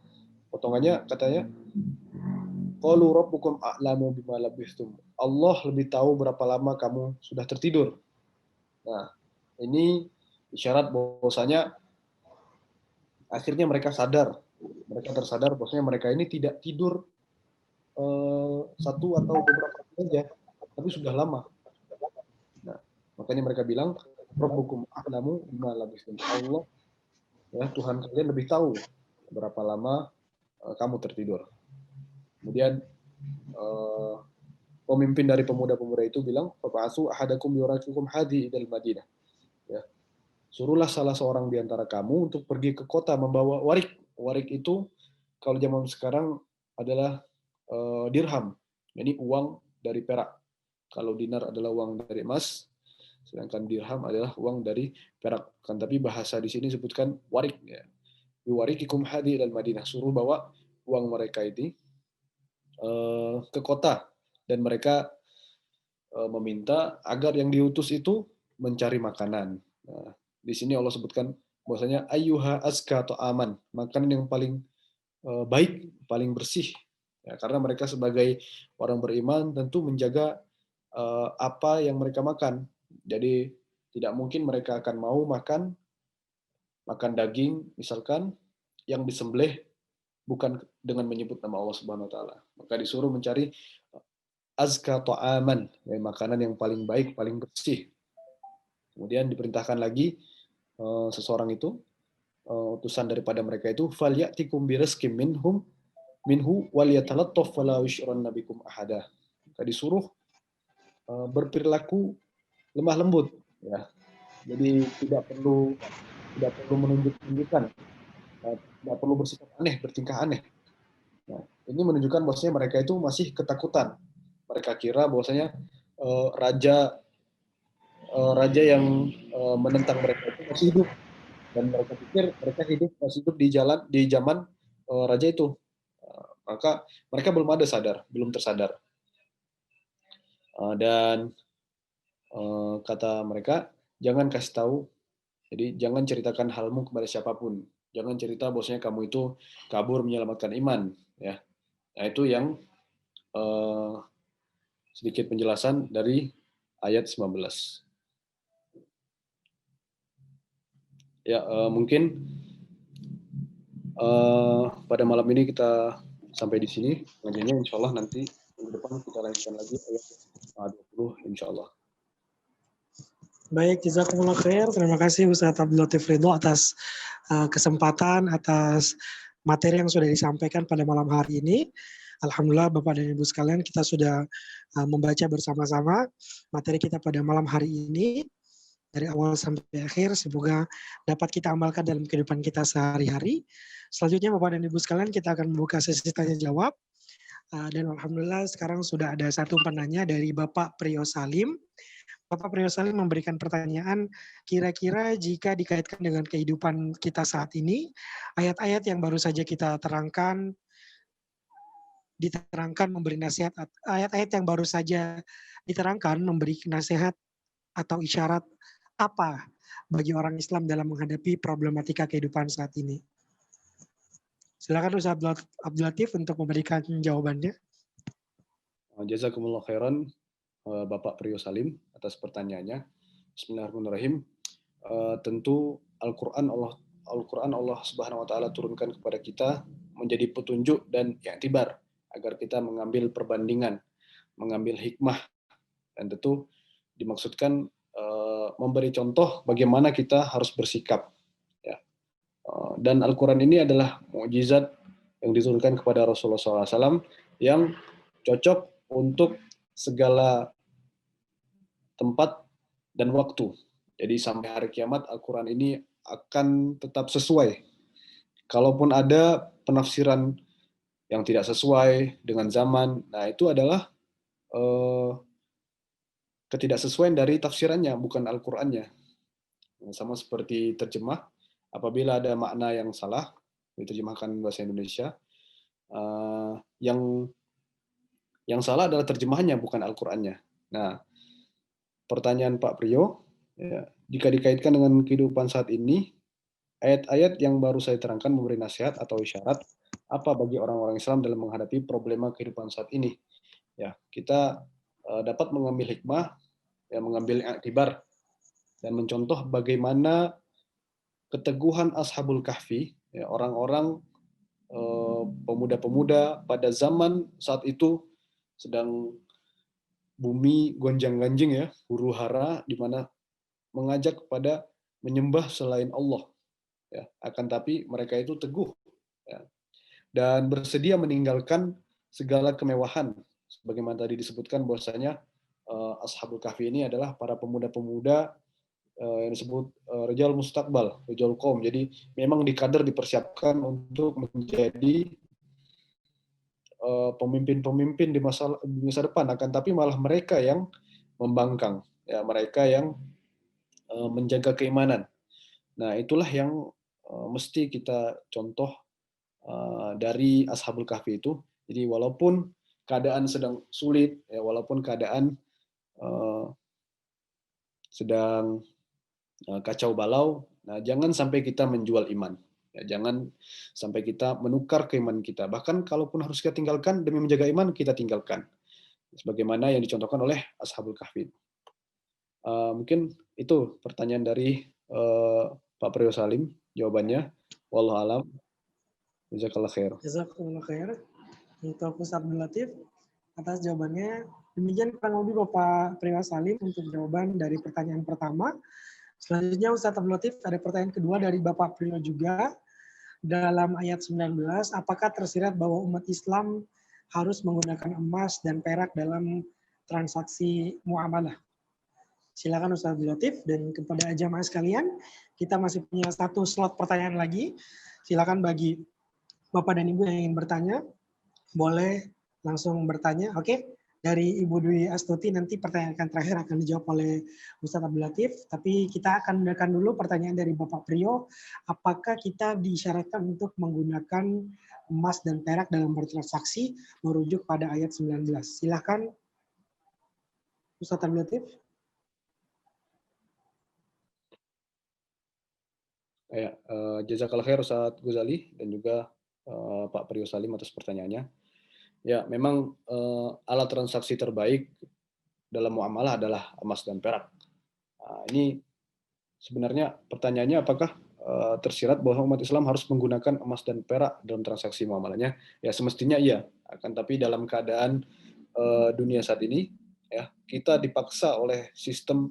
potongannya katanya, qalu rabbukum a'lamu bima labithtum. Allah lebih tahu berapa lama kamu sudah tertidur. Nah, ini isyarat bahwasanya akhirnya mereka sadar. Mereka tersadar bahwasanya mereka ini tidak tidur satu atau beberapa hari saja, tapi sudah lama. Nah, makanya mereka bilang, Rabbukum a'lamu bima labithtum. Allah, ya Tuhan kalian lebih tahu berapa lama kamu tertidur. Kemudian pemimpin dari pemuda-pemuda itu bilang, "Fab'atsu ahadakum yuraqikum hadi idal Madinah." Ya. Suruhlah salah seorang di antara kamu untuk pergi ke kota membawa warik. Warik itu kalau zaman sekarang adalah dirham. Ini uang dari perak. Kalau dinar adalah uang dari emas, sedangkan dirham adalah uang dari perak. Kan tapi bahasa di sini sebutkan warik. Ya. Biwarikikum hadi ilal Madinah. Suruh bawa uang mereka ini ke kota dan mereka meminta agar yang diutus itu mencari makanan. Nah, di sini Allah sebutkan bahwasanya ayyuha azka atau aman, makanan yang paling baik, paling bersih. Ya, karena mereka sebagai orang beriman tentu menjaga apa yang mereka makan. Jadi tidak mungkin mereka akan mau makan daging misalkan yang disembelih bukan dengan menyebut nama Allah Subhanahu wa taala. Maka disuruh mencari azka ta'aman, ya, makanan yang paling baik, paling bersih. Kemudian diperintahkan lagi seseorang itu, utusan daripada mereka itu, falyatikum birizqim minhu walyatalattaf wala yushranna bikum ahada. Maka disuruh berperilaku lemah lembut, ya. Jadi tidak perlu menunjukkan, tidak perlu bersikap aneh, bertingkah aneh. Nah, ini menunjukkan bahwasanya mereka itu masih ketakutan. Mereka kira bahwasanya raja yang menentang mereka itu masih hidup, dan mereka pikir mereka masih hidup di zaman raja itu. Maka mereka belum tersadar. Dan kata mereka, jangan kasih tahu, jadi jangan ceritakan halmu kepada siapapun. Jangan cerita bahwasanya kamu itu kabur menyelamatkan iman, ya. Nah, itu yang sedikit penjelasan dari ayat 19. Ya, mungkin pada malam ini kita sampai di sini. Selanjutnya insya Allah nanti minggu depan kita lanjutkan lagi ayat 20 insya Allah. Baik, jazakumullah khair. Terima kasih Ustaz Abdul Latif Ridho atas kesempatan, atas materi yang sudah disampaikan pada malam hari ini. Alhamdulillah Bapak dan Ibu sekalian, kita sudah membaca bersama-sama materi kita pada malam hari ini. Dari awal sampai akhir, semoga dapat kita amalkan dalam kehidupan kita sehari-hari. Selanjutnya Bapak dan Ibu sekalian, kita akan membuka sesi tanya-jawab. Dan Alhamdulillah sekarang sudah ada satu penanya dari Bapak Priyo Salim. Bapak Priyo Salim memberikan pertanyaan, kira-kira jika dikaitkan dengan kehidupan kita saat ini, ayat-ayat yang baru saja kita diterangkan memberi nasihat, ayat-ayat yang baru saja diterangkan memberi nasihat atau isyarat apa bagi orang Islam dalam menghadapi problematika kehidupan saat ini? Silakan Ustaz Abdul Latif untuk memberikan jawabannya. Jazakumullah khairan Bapak Priyo Salim atas pertanyaannya. Bismillahirrahmanirrahim. Tentu Al-Quran Allah Subhanahu wa taala turunkan kepada kita menjadi petunjuk dan i'tibar agar kita mengambil perbandingan, mengambil hikmah, dan tentu dimaksudkan memberi contoh bagaimana kita harus bersikap. Ya. Dan Al-Quran ini adalah mukjizat yang diturunkan kepada Rasulullah SAW yang cocok untuk segala tempat dan waktu. Jadi sampai hari kiamat Al-Quran ini akan tetap sesuai. Kalaupun ada penafsiran yang tidak sesuai dengan zaman, nah itu adalah ketidaksesuaian dari tafsirannya, bukan Al-Qur'annya. Sama seperti terjemah, apabila ada makna yang salah, diterjemahkan bahasa Indonesia, yang salah adalah terjemahannya, bukan Al-Qur'annya. Nah, pertanyaan Pak Priyo, ya, jika dikaitkan dengan kehidupan saat ini, ayat-ayat yang baru saya terangkan memberi nasihat atau isyarat apa bagi orang-orang Islam dalam menghadapi problema kehidupan saat ini. Ya, kita dapat mengambil hikmah, ya, mengambil iktibar dan mencontoh bagaimana keteguhan Ashabul Kahfi, ya, orang-orang pemuda-pemuda pada zaman saat itu sedang bumi gonjang-ganjing, ya, huru-hara, di mana mengajak kepada menyembah selain Allah. Ya, akan tapi mereka itu teguh, ya, dan bersedia meninggalkan segala kemewahan. Sebagaimana tadi disebutkan bahwasanya Ashabul Kahfi ini adalah para pemuda-pemuda yang disebut Rijal Mustaqbal, Rijal Qaum. Jadi memang dikader, dipersiapkan untuk menjadi pemimpin-pemimpin di masa depan. Akan tapi malah mereka yang membangkang, ya, mereka yang menjaga keimanan. Nah, itulah yang mesti kita contoh dari Ashabul Kahfi itu. Jadi walaupun keadaan sedang sulit, ya, walaupun keadaan sedang kacau balau, nah jangan sampai kita menjual iman. Ya, jangan sampai kita menukar keimanan kita. Bahkan kalaupun harus kita tinggalkan demi menjaga iman, kita tinggalkan. Sebagaimana yang dicontohkan oleh Ashabul Kahfi. Mungkin itu pertanyaan dari Pak Priyo Salim, jawabannya. Wallahu a'lam. Jazakallah khair. Jazakumullah khair untuk Ustaz Abdul Latif atas jawabannya. Demikian kurang lebih Bapak Priyo Salim untuk jawaban dari pertanyaan pertama. Selanjutnya Ustaz Abdul Latif ada pertanyaan kedua dari Bapak Priyo juga. Dalam ayat 19, apakah tersirat bahwa umat Islam harus menggunakan emas dan perak dalam transaksi muamalah? Silakan Ustaz Abdul Latif, dan kepada jamaah sekalian, kita masih punya satu slot pertanyaan lagi. Silakan bagi Bapak dan Ibu yang ingin bertanya, boleh langsung bertanya. Oke, dari Ibu Dwi Astuti nanti pertanyaan terakhir akan dijawab oleh Ustaz Abdul Latif. Tapi kita akan mendengarkan dulu pertanyaan dari Bapak Priyo. Apakah kita diisyaratkan untuk menggunakan emas dan perak dalam bertransaksi merujuk pada ayat 19? Silakan Ustaz Abdul Latif. Ya, jazakallah khair Ustaz Ghazali dan juga Pak Priyo Salim atas pertanyaannya. Ya, memang alat transaksi terbaik dalam muamalah adalah emas dan perak. Ini sebenarnya pertanyaannya apakah tersirat bahwa umat Islam harus menggunakan emas dan perak dalam transaksi muamalahnya? Ya, semestinya iya. Akan tapi dalam keadaan dunia saat ini, ya, kita dipaksa oleh sistem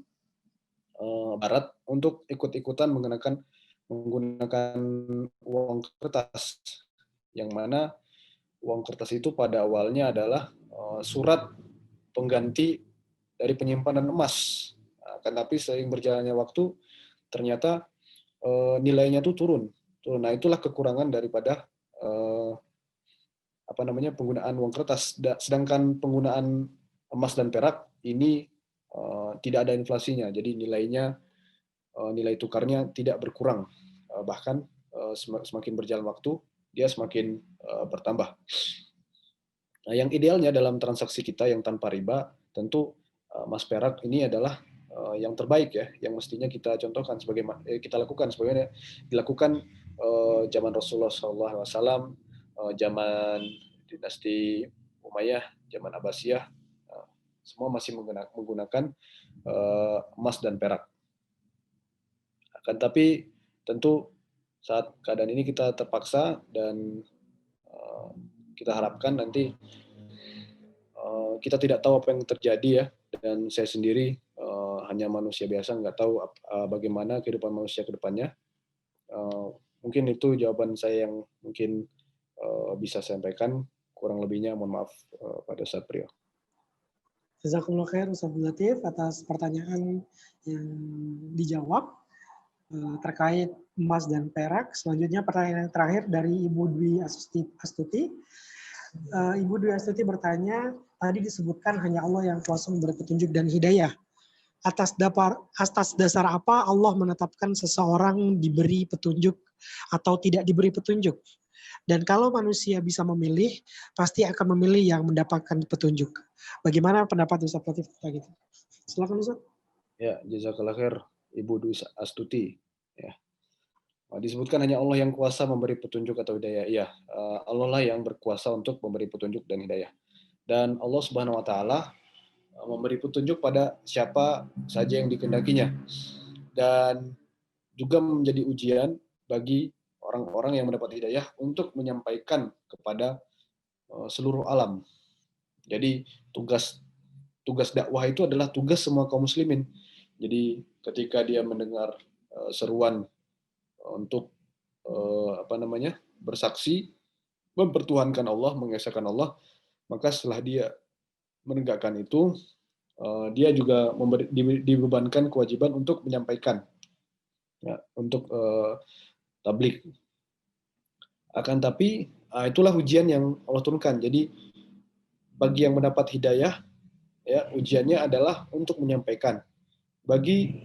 Barat untuk ikut-ikutan menggunakan uang kertas, yang mana uang kertas itu pada awalnya adalah surat pengganti dari penyimpanan emas. Akan tapi seiring berjalannya waktu, ternyata nilainya itu turun. Nah, itulah kekurangan daripada penggunaan uang kertas. Sedangkan penggunaan emas dan perak ini tidak ada inflasinya, jadi nilai tukarnya tidak berkurang, bahkan semakin berjalan waktu dia semakin bertambah. Nah, yang idealnya dalam transaksi kita yang tanpa riba, tentu emas perak ini adalah yang terbaik, ya, yang mestinya kita contohkan kita lakukan sebagaimana dilakukan zaman Rasulullah SAW, zaman dinasti Umayyah, zaman Abbasiyah, semua masih menggunakan emas dan perak. Akan tapi tentu saat keadaan ini kita terpaksa, dan kita harapkan nanti kita tidak tahu apa yang terjadi, ya, dan saya sendiri hanya manusia biasa, nggak tahu bagaimana kehidupan manusia ke depannya. Mungkin itu jawaban saya yang mungkin bisa saya sampaikan. Kurang lebihnya mohon maaf pada saat Priyo. Jazakumullah khair Ustaz Latif atas pertanyaan yang dijawab terkait emas dan perak. Selanjutnya pertanyaan yang terakhir dari Ibu Dwi Astuti. Ibu Dwi Astuti bertanya, tadi disebutkan hanya Allah yang kuasa memberi petunjuk dan hidayah. Atas dasar apa Allah menetapkan seseorang diberi petunjuk atau tidak diberi petunjuk? Dan kalau manusia bisa memilih, pasti akan memilih yang mendapatkan petunjuk. Bagaimana pendapat Ustaz Latif tentang itu? Silakan Ustaz. Ya, jazakallah khair Ibu Dwi Astuti. Ya. Disebutkan hanya Allah yang kuasa memberi petunjuk atau hidayah. Iya, Allah lah yang berkuasa untuk memberi petunjuk dan hidayah. Dan Allah Subhanahu wa taala memberi petunjuk pada siapa saja yang dikehendakinya. Dan juga menjadi ujian bagi orang-orang yang mendapat hidayah untuk menyampaikan kepada seluruh alam. Jadi tugas dakwah itu adalah tugas semua kaum muslimin. Jadi ketika dia mendengar seruan untuk bersaksi, mempertuhankan Allah, mengesahkan Allah, maka setelah dia menegakkan itu, dia juga dibebankan kewajiban untuk menyampaikan, ya, untuk tabligh. Akan tapi itulah ujian yang Allah turunkan. Jadi bagi yang mendapat hidayah, ya, ujiannya adalah untuk menyampaikan. Bagi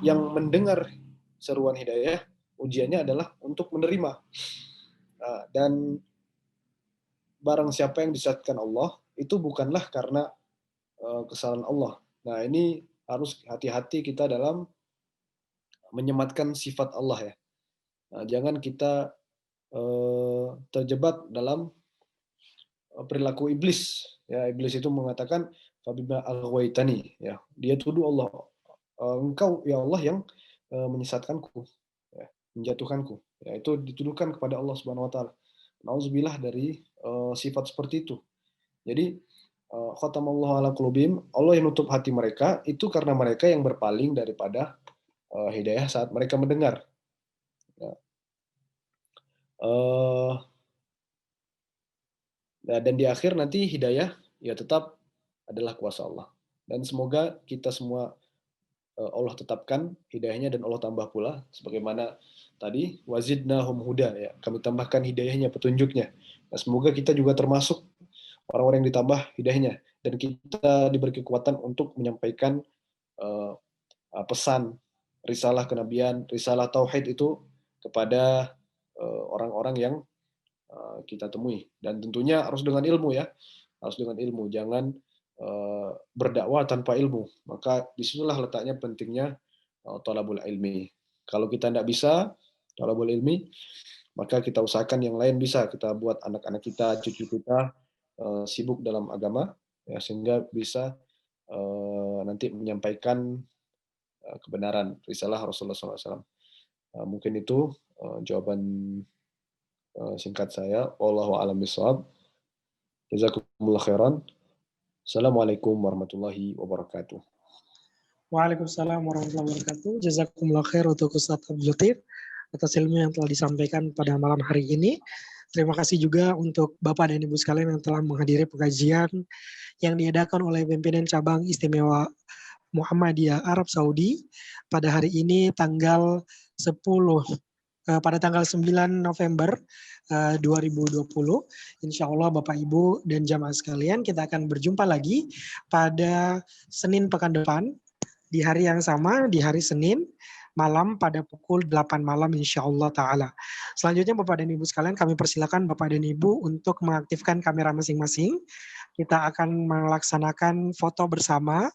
yang mendengar seruan hidayah, ujiannya adalah untuk menerima. Dan barang siapa yang disesatkan Allah, itu bukanlah karena kesalahan Allah. Nah, ini harus hati-hati kita dalam menyematkan sifat Allah, ya. Nah, jangan kita terjebak dalam perilaku iblis. Ya, iblis itu mengatakan fabima aghwaytani, ya. Dia tuduh Allah, engkau ya Allah yang menyesatkanku, ya, menjatuhkanku. Ya, itu dituduhkan kepada Allah Subhanahu wa taala. Nauzubillah dari sifat seperti itu. Jadi khatamallahu ala qulubihim, Allah yang nutup hati mereka itu karena mereka yang berpaling daripada hidayah saat mereka mendengar. Ya. Dan di akhir nanti hidayah ya tetap adalah kuasa Allah. Dan semoga kita semua Allah tetapkan hidayahnya dan Allah tambah pula sebagaimana tadi wazidnahum huda, ya, kami tambahkan hidayahnya, petunjuknya. Nah, semoga kita juga termasuk orang-orang yang ditambah hidayahnya dan kita diberi kekuatan untuk menyampaikan pesan risalah kenabian, risalah tauhid itu kepada orang-orang yang kita temui. Dan tentunya harus dengan ilmu, ya, harus dengan ilmu, jangan berdakwah tanpa ilmu. Maka disitulah letaknya pentingnya thalabul ilmi. Kalau kita tidak bisa thalabul ilmi, maka kita usahakan yang lain bisa. Kita buat anak-anak kita, cucu kita sibuk dalam agama, ya, sehingga bisa nanti menyampaikan kebenaran risalah Rasulullah SAW. Mungkin itu jawaban singkat saya. Wallahu a'lam bishawab. Jazakumullah khairan. Assalamualaikum warahmatullahi wabarakatuh. Waalaikumsalam warahmatullahi wabarakatuh. Jazakumullah khair untuk Ustaz Abdul Latif atas ilmu yang telah disampaikan pada malam hari ini. Terima kasih juga untuk Bapak dan Ibu sekalian yang telah menghadiri pengajian yang diadakan oleh pimpinan cabang istimewa Muhammadiyah Arab Saudi pada hari ini pada tanggal 9 November 2020. Insya Allah Bapak Ibu dan jamaah sekalian, kita akan berjumpa lagi pada Senin pekan depan di hari yang sama, di hari Senin malam pada pukul 8 malam insya Allah ta'ala. Selanjutnya Bapak dan Ibu sekalian, kami persilakan Bapak dan Ibu untuk mengaktifkan kamera masing-masing. Kita akan melaksanakan foto bersama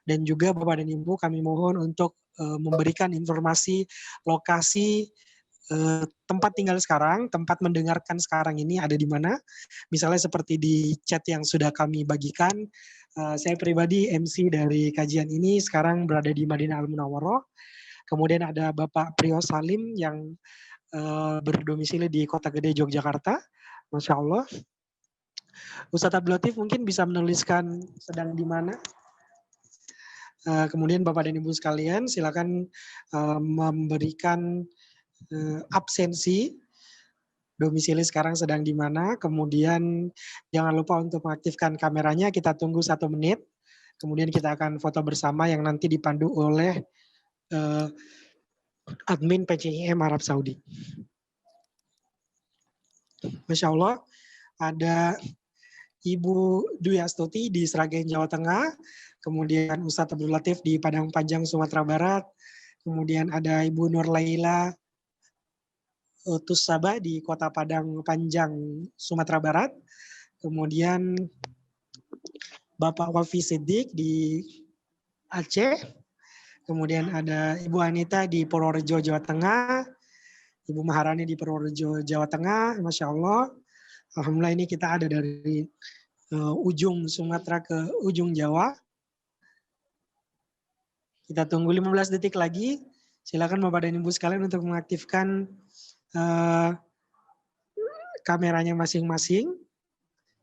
dan juga Bapak dan Ibu kami mohon untuk memberikan informasi lokasi tempat tinggal sekarang, tempat mendengarkan sekarang ini ada di mana. Misalnya seperti di chat yang sudah kami bagikan, saya pribadi MC dari kajian ini sekarang berada di Madinah Al-Munawwarah. Kemudian ada Bapak Priyo Salim yang berdomisili di Kota Gede, Yogyakarta. Masya Allah. Ustadz Abdul Latif mungkin bisa menuliskan sedang di mana. Kemudian Bapak dan Ibu sekalian silakan memberikan absensi, domisili sekarang sedang di mana, kemudian jangan lupa untuk mengaktifkan kameranya, kita tunggu 1 menit, kemudian kita akan foto bersama yang nanti dipandu oleh admin PCIM Arab Saudi. Masya Allah, ada Ibu Dwi Astuti di Sragen, Jawa Tengah, kemudian Ustadz Abdul Latif di Padang Panjang, Sumatera Barat, kemudian ada Ibu Nur Laila Tussaba di Kota Padang Panjang, Sumatera Barat, kemudian Bapak Wafi Siddiq di Aceh, kemudian ada Ibu Anita di Purworejo, Jawa Tengah, Ibu Maharani di Purworejo, Jawa Tengah, Masya Allah. Alhamdulillah ini kita ada dari ujung Sumatera ke ujung Jawa. Kita tunggu 15 detik lagi. Silakan Bapak dan Ibu sekalian untuk mengaktifkan kameranya masing-masing.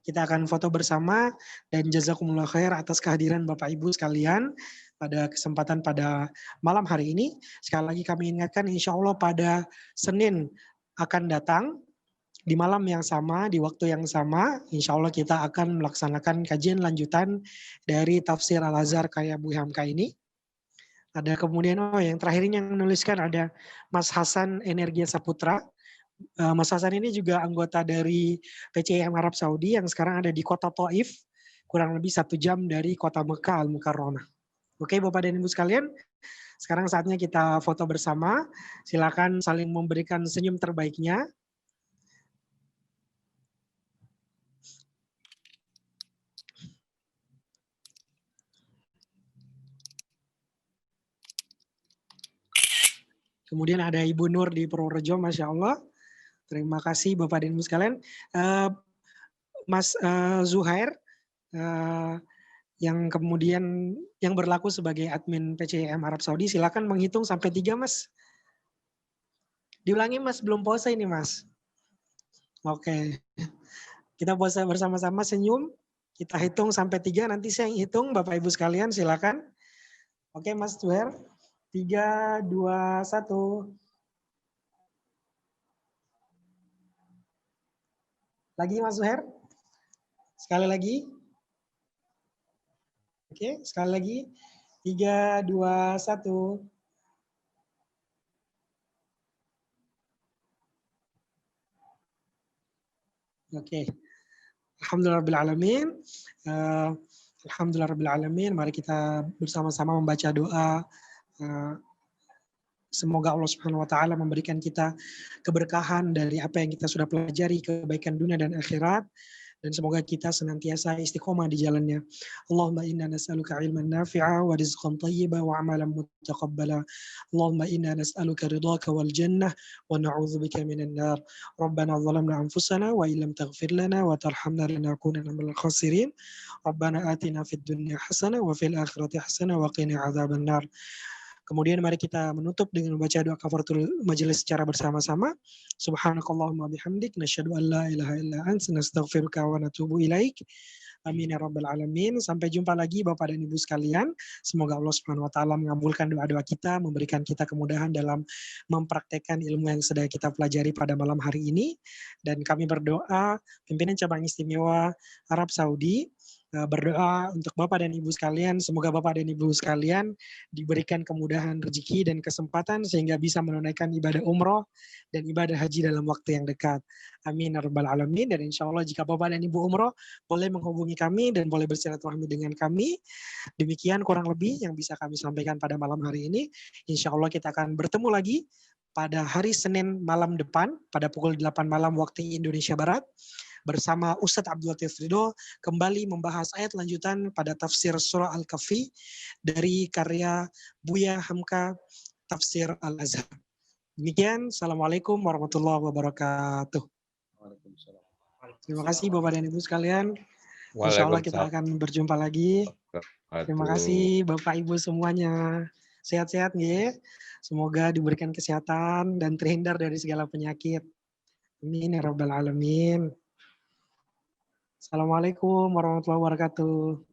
Kita akan foto bersama dan jazakumullah khair atas kehadiran Bapak Ibu sekalian pada kesempatan pada malam hari ini. Sekali lagi kami ingatkan insya Allah pada Senin akan datang di malam yang sama, di waktu yang sama, insya Allah kita akan melaksanakan kajian lanjutan dari tafsir Al-Azhar karya Bu Hamka ini. Ada kemudian, yang terakhir ini yang menuliskan ada Mas Hasan Energia Saputra. Mas Hasan ini juga anggota dari PCIM Arab Saudi yang sekarang ada di kota Taif, kurang lebih 1 jam dari kota Mekah Al-Mukarramah. Oke Bapak dan Ibu sekalian, sekarang saatnya kita foto bersama. Silakan saling memberikan senyum terbaiknya. Kemudian ada Ibu Nur di Purworejo, Masya Allah. Terima kasih Bapak dan Ibu sekalian. Mas Zuhair, yang kemudian yang berlaku sebagai admin PCIM Arab Saudi, silakan menghitung sampai 3 Mas. Diulangi Mas, belum pose ini Mas. Oke. Kita pose bersama-sama senyum. Kita hitung sampai 3, nanti saya yang hitung Bapak Ibu sekalian silakan. Oke Mas Zuhair. 3, 2, 1. Lagi Mas Zuhair. Sekali lagi. Oke, sekali lagi. 3, 2, 1. Oke. Alhamdulillahirrahmanirrahim. Alhamdulillahirrahmanirrahim. Mari kita bersama-sama membaca doa. Semoga Allah Subhanahu wa taala memberikan kita keberkahan dari apa yang kita sudah pelajari, kebaikan dunia dan akhirat, dan semoga kita senantiasa istiqomah di jalannya. Allahumma inna nas'aluka ilman nafi'a wa rizqan thayyiba wa amalan mutaqabbala. Allahumma inna nas'aluka ridhaka wal jannah wa na'udzubika minan nar. Rabbana zalamna anfusana wa illam taghfir lana wa tarhamna lanakunanna minal khasirin. Rabbana atina fid dunya hasanah wa fil akhirati hasanah wa qina adzaban nar. Kemudian mari kita menutup dengan membaca doa kafaratul majelis secara bersama-sama. Subhanakallahumma bihamdik nasyhadu an la ilaha illa anta nastaghfiruka wa natubu ilaik. Amin ya rabbal alamin. Sampai jumpa lagi Bapak dan Ibu sekalian. Semoga Allah Subhanahu wa taala mengabulkan doa-doa kita, memberikan kita kemudahan dalam mempraktekkan ilmu yang sedang kita pelajari pada malam hari ini. Dan kami berdoa pimpinan cabang istimewa Arab Saudi berdoa untuk Bapak dan Ibu sekalian, semoga Bapak dan Ibu sekalian diberikan kemudahan rezeki dan kesempatan sehingga bisa menunaikan ibadah umroh dan ibadah haji dalam waktu yang dekat. Amin ya rabbal alamin. Dan insya Allah jika Bapak dan Ibu umroh boleh menghubungi kami dan boleh bersilaturahmi dengan kami. Demikian kurang lebih yang bisa kami sampaikan pada malam hari ini. Insya Allah kita akan bertemu lagi pada hari Senin malam depan pada pukul 8 malam waktu Indonesia Barat bersama Ustadz Abdul Latif Ridho kembali membahas ayat lanjutan pada tafsir surah Al-Kahfi dari karya Buya Hamka Tafsir Al-Azhar. Demikian, Assalamualaikum warahmatullahi wabarakatuh. Terima kasih Bapak dan Ibu sekalian. Insya Allah kita akan berjumpa lagi. Terima kasih Bapak Ibu semuanya. Sehat-sehat ya. Semoga diberikan kesehatan dan terhindar dari segala penyakit. Amin ya rabbal alamin. Assalamualaikum warahmatullahi wabarakatuh.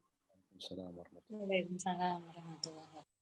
Assalamualaikum. Waalaikumsalam warahmatullahi wabarakatuh.